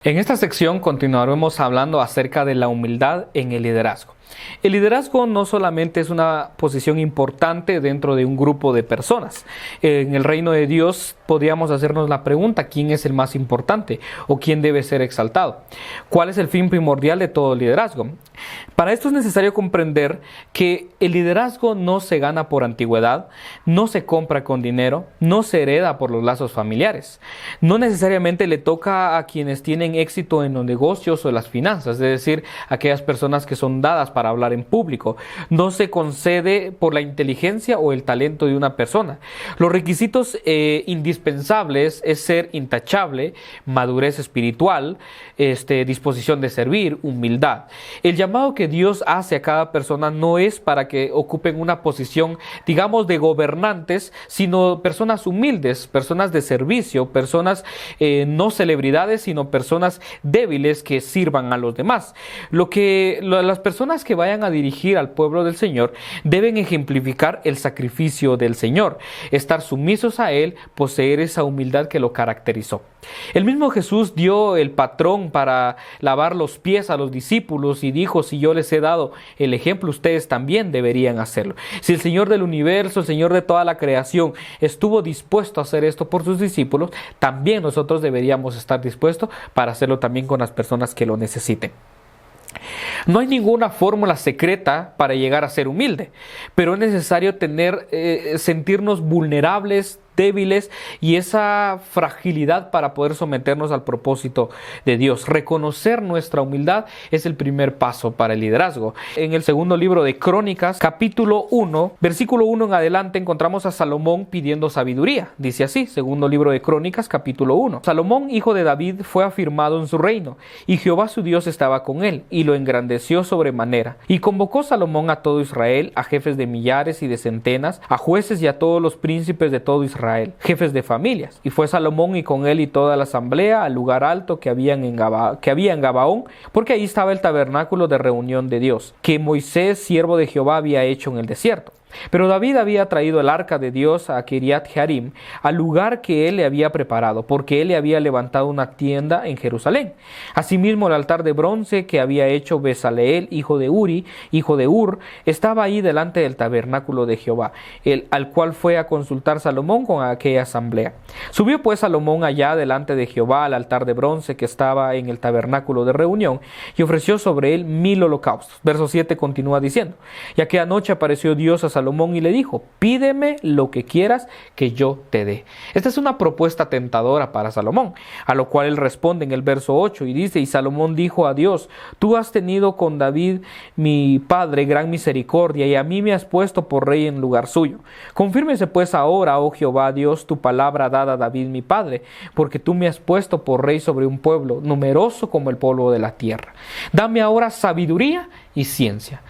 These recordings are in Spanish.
En esta sección continuaremos hablando acerca de la humildad en el liderazgo. El liderazgo no solamente es una posición importante dentro de un grupo de personas. En el reino de Dios podríamos hacernos la pregunta: ¿quién es el más importante o quién debe ser exaltado? ¿Cuál es el fin primordial de todo liderazgo? Para esto es necesario comprender que el liderazgo no se gana por antigüedad, no se compra con dinero, no se hereda por los lazos familiares. No necesariamente le toca a quienes tienen éxito en los negocios o las finanzas, es decir, aquellas personas que son dadas para hablar en público. No se concede por la inteligencia o el talento de una persona. Los requisitos indispensables es ser intachable, madurez espiritual, disposición de servir, humildad. El llamado que Dios hace a cada persona no es para que ocupen una posición, digamos, de gobernantes, sino personas humildes, personas de servicio, personas no celebridades, sino personas débiles que sirvan a los demás. Las personas que vayan a dirigir al pueblo del Señor deben ejemplificar el sacrificio del Señor, estar sumisos a Él, poseer esa humildad que lo caracterizó. El mismo Jesús dio el patrón para lavar los pies a los discípulos y dijo: si yo les he dado el ejemplo, ustedes también deberían hacerlo. Si el Señor del universo, el Señor de toda la creación, estuvo dispuesto a hacer esto por sus discípulos, también nosotros deberíamos estar dispuestos para hacerlo también con las personas que lo necesiten. No hay ninguna fórmula secreta para llegar a ser humilde, pero es necesario sentirnos vulnerables, débiles, y esa fragilidad para poder someternos al propósito de Dios. Reconocer nuestra humildad es el primer paso para el liderazgo. En el segundo libro de Crónicas, capítulo 1, versículo 1 en adelante, encontramos a Salomón pidiendo sabiduría. Dice así, segundo libro de Crónicas, capítulo 1. Salomón, hijo de David, fue afirmado en su reino, y Jehová su Dios estaba con él, y lo engrandeció sobremanera. Y convocó Salomón a todo Israel, a jefes de millares y de centenas, a jueces y a todos los príncipes de todo Israel, jefes de familias. Y fue Salomón y con él y toda la asamblea al lugar alto que había en Gabaón, porque ahí estaba el tabernáculo de reunión de Dios, que Moisés, siervo de Jehová, había hecho en el desierto. Pero David había traído el arca de Dios a Kiriat Jearim, al lugar que él le había preparado, porque él le había levantado una tienda en Jerusalén. Asimismo, el altar de bronce que había hecho Bezaleel, hijo de Uri, hijo de Ur, estaba ahí delante del tabernáculo de Jehová, al cual fue a consultar Salomón con aquella asamblea. Subió pues Salomón allá delante de Jehová al altar de bronce que estaba en el tabernáculo de reunión, y ofreció sobre él 1000 holocaustos. Verso 7 continúa diciendo: y aquella noche apareció Dios a Salomón y le dijo: pídeme lo que quieras que yo te dé. Esta es una propuesta tentadora para Salomón, a lo cual él responde en el verso 8 y dice: y Salomón dijo a Dios: tú has tenido con David mi padre gran misericordia, y a mí me has puesto por rey en lugar suyo. Confírmese pues ahora, oh Jehová Dios, tu palabra dada a David mi padre, porque tú me has puesto por rey sobre un pueblo numeroso como el polvo de la tierra. Dame ahora sabiduría y ciencia.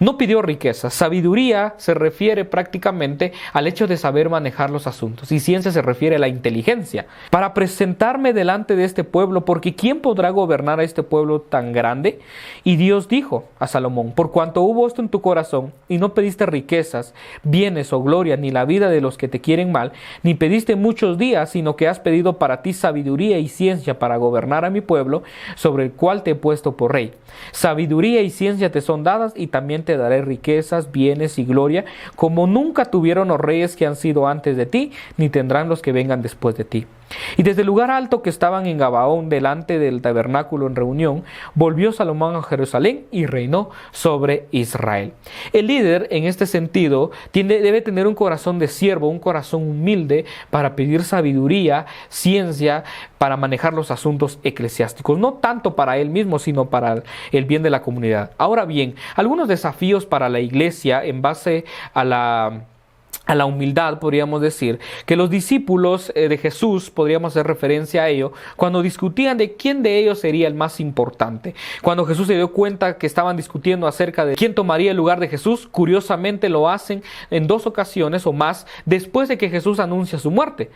No pidió riqueza. Sabiduría se refiere prácticamente al hecho de saber manejar los asuntos, y ciencia se refiere a la inteligencia para presentarme delante de este pueblo, porque ¿quién podrá gobernar a este pueblo tan grande? Y Dios dijo a Salomón: por cuanto hubo esto en tu corazón, y no pediste riquezas, bienes o gloria, ni la vida de los que te quieren mal, ni pediste muchos días, sino que has pedido para ti sabiduría y ciencia para gobernar a mi pueblo, sobre el cual te he puesto por rey. Sabiduría y ciencia te son dadas, y también te daré riquezas, bienes y gloria, como nunca tuvieron los reyes que han sido antes de ti, ni tendrán los que vengan después de ti. Y desde el lugar alto que estaban en Gabaón, delante del tabernáculo en reunión, volvió Salomón a Jerusalén y reinó sobre Israel. El líder, en este sentido, debe tener un corazón de siervo, un corazón humilde para pedir sabiduría, ciencia, para manejar los asuntos eclesiásticos, no tanto para él mismo, sino para el bien de la comunidad. Ahora bien, algunos desafíos para la iglesia en base a la humildad, podríamos decir, que los discípulos de Jesús, podríamos hacer referencia a ello, cuando discutían de quién de ellos sería el más importante. Cuando Jesús se dio cuenta que estaban discutiendo acerca de quién tomaría el lugar de Jesús, curiosamente lo hacen en 2 ocasiones o más después de que Jesús anuncia su muerte.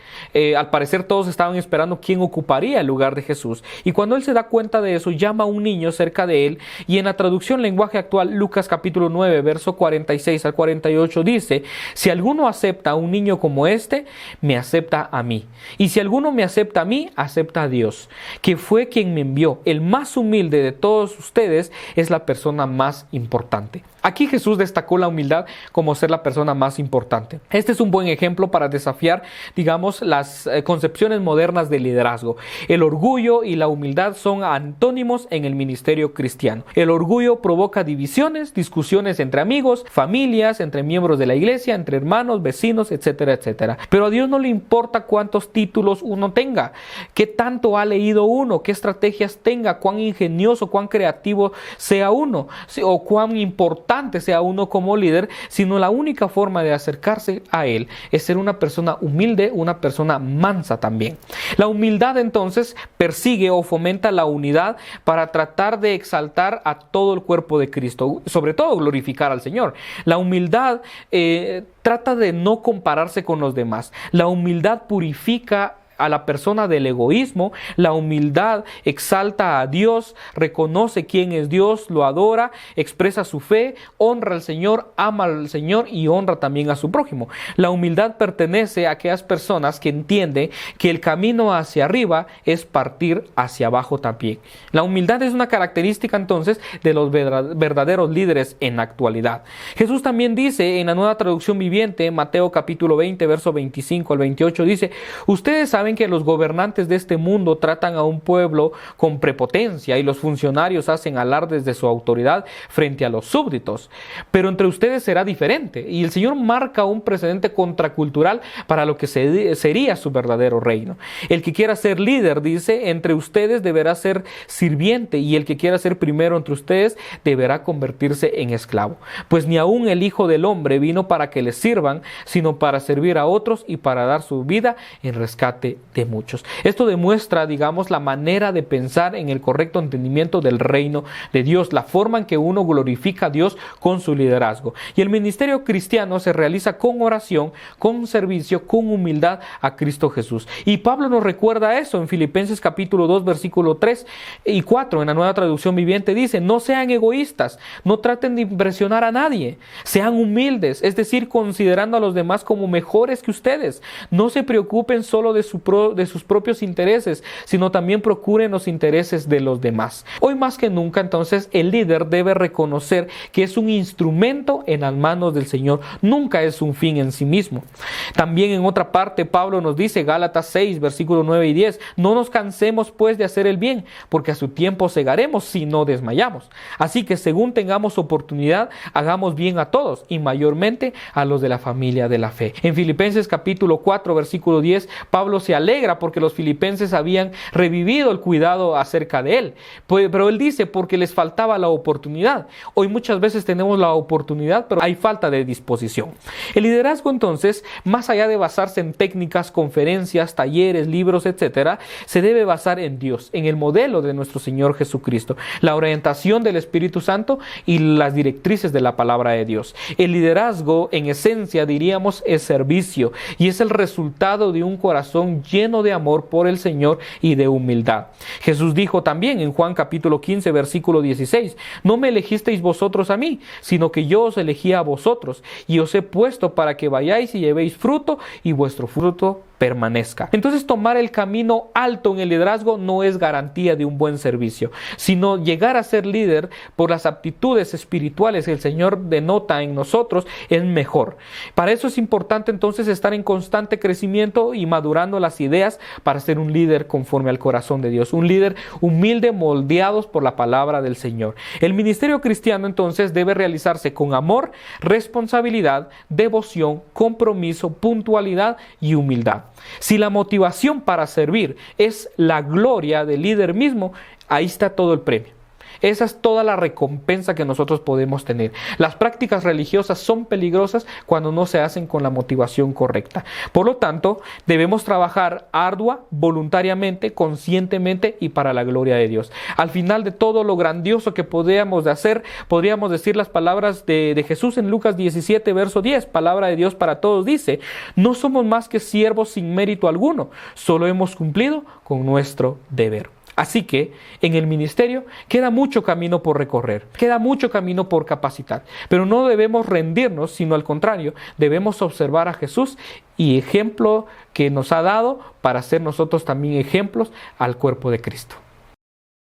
Al parecer todos estaban esperando quién ocuparía el lugar de Jesús, y cuando él se da cuenta de eso, llama a un niño cerca de él, y en la traducción lenguaje actual, Lucas capítulo 9, verso 46 al 48 dice: si alguno alguno acepta a un niño como este, me acepta a mí. Y si alguno me acepta a mí, acepta a Dios, que fue quien me envió. El más humilde de todos ustedes es la persona más importante. Aquí Jesús destacó la humildad como ser la persona más importante. Este es un buen ejemplo para desafiar, digamos, las concepciones modernas del liderazgo. El orgullo y la humildad son antónimos en el ministerio cristiano. El orgullo provoca divisiones, discusiones entre amigos, familias, entre miembros de la iglesia, entre hermanos, vecinos, etcétera, etcétera. Pero a Dios no le importa cuántos títulos uno tenga, qué tanto ha leído uno, qué estrategias tenga, cuán ingenioso, cuán creativo sea uno, o cuán importante sea uno como líder, sino la única forma de acercarse a Él es ser una persona humilde, una persona mansa también. La humildad entonces persigue o fomenta la unidad para tratar de exaltar a todo el cuerpo de Cristo, sobre todo glorificar al Señor. La humildad trata de no compararse con los demás. La humildad purifica a la persona del egoísmo. La humildad exalta a Dios, reconoce quién es Dios, lo adora, expresa su fe, honra al Señor, ama al Señor y honra también a su prójimo. La humildad pertenece a aquellas personas que entienden que el camino hacia arriba es partir hacia abajo también. La humildad es una característica entonces de los verdaderos líderes en la actualidad. Jesús también dice en la Nueva Traducción Viviente, Mateo capítulo 20, verso 25 al 28, dice: ustedes saben que los gobernantes de este mundo tratan a un pueblo con prepotencia y los funcionarios hacen alardes de su autoridad frente a los súbditos. Pero entre ustedes será diferente, y el Señor marca un precedente contracultural para lo que sería su verdadero reino. El que quiera ser líder, dice, entre ustedes deberá ser sirviente, y el que quiera ser primero entre ustedes deberá convertirse en esclavo. Pues ni aun el Hijo del Hombre vino para que le sirvan, sino para servir a otros y para dar su vida en rescate de muchos. Esto demuestra, digamos, la manera de pensar en el correcto entendimiento del reino de Dios, la forma en que uno glorifica a Dios con su liderazgo. Y el ministerio cristiano se realiza con oración, con servicio, con humildad a Cristo Jesús. Y Pablo nos recuerda eso en Filipenses capítulo 2, versículo 3 y 4, en la Nueva Traducción Viviente dice: no sean egoístas, no traten de impresionar a nadie, sean humildes, es decir, considerando a los demás como mejores que ustedes. No se preocupen solo de sus propios intereses, sino también procuren los intereses de los demás. Hoy más que nunca, entonces, el líder debe reconocer que es un instrumento en las manos del Señor, nunca es un fin en sí mismo. También en otra parte, Pablo nos dice, Gálatas 6, versículos 9 y 10, no nos cansemos pues de hacer el bien, porque a su tiempo segaremos si no desmayamos. Así que según tengamos oportunidad, hagamos bien a todos, y mayormente a los de la familia de la fe. En Filipenses capítulo 4, versículo 10, Pablo se alegra porque los filipenses habían revivido el cuidado acerca de él. Pero él dice, porque les faltaba la oportunidad. Hoy muchas veces tenemos la oportunidad, pero hay falta de disposición. El liderazgo, entonces, más allá de basarse en técnicas, conferencias, talleres, libros, etcétera, se debe basar en Dios, en el modelo de nuestro Señor Jesucristo, la orientación del Espíritu Santo y las directrices de la palabra de Dios. El liderazgo, en esencia, diríamos, es servicio, y es el resultado de un corazón lleno de amor por el Señor y de humildad. Jesús dijo también en Juan capítulo 15, versículo 16, no me elegisteis vosotros a mí, sino que yo os elegí a vosotros, y os he puesto para que vayáis y llevéis fruto, y vuestro fruto permanezca. Entonces, tomar el camino alto en el liderazgo no es garantía de un buen servicio, sino llegar a ser líder por las aptitudes espirituales que el Señor denota en nosotros es mejor. Para eso es importante entonces estar en constante crecimiento y madurando las ideas para ser un líder conforme al corazón de Dios, un líder humilde, moldeados por la palabra del Señor. El ministerio cristiano entonces debe realizarse con amor, responsabilidad, devoción, compromiso, puntualidad y humildad. Si la motivación para servir es la gloria del líder mismo, ahí está todo el premio. Esa es toda la recompensa que nosotros podemos tener. Las prácticas religiosas son peligrosas cuando no se hacen con la motivación correcta. Por lo tanto, debemos trabajar ardua, voluntariamente, conscientemente y para la gloria de Dios. Al final de todo lo grandioso que podríamos hacer, podríamos decir las palabras de Jesús en Lucas 17, verso 10, palabra de Dios para todos, dice: no somos más que siervos sin mérito alguno, solo hemos cumplido con nuestro deber. Así que en el ministerio queda mucho camino por recorrer, queda mucho camino por capacitar, pero no debemos rendirnos, sino al contrario, debemos observar a Jesús y ejemplo que nos ha dado para ser nosotros también ejemplos al cuerpo de Cristo.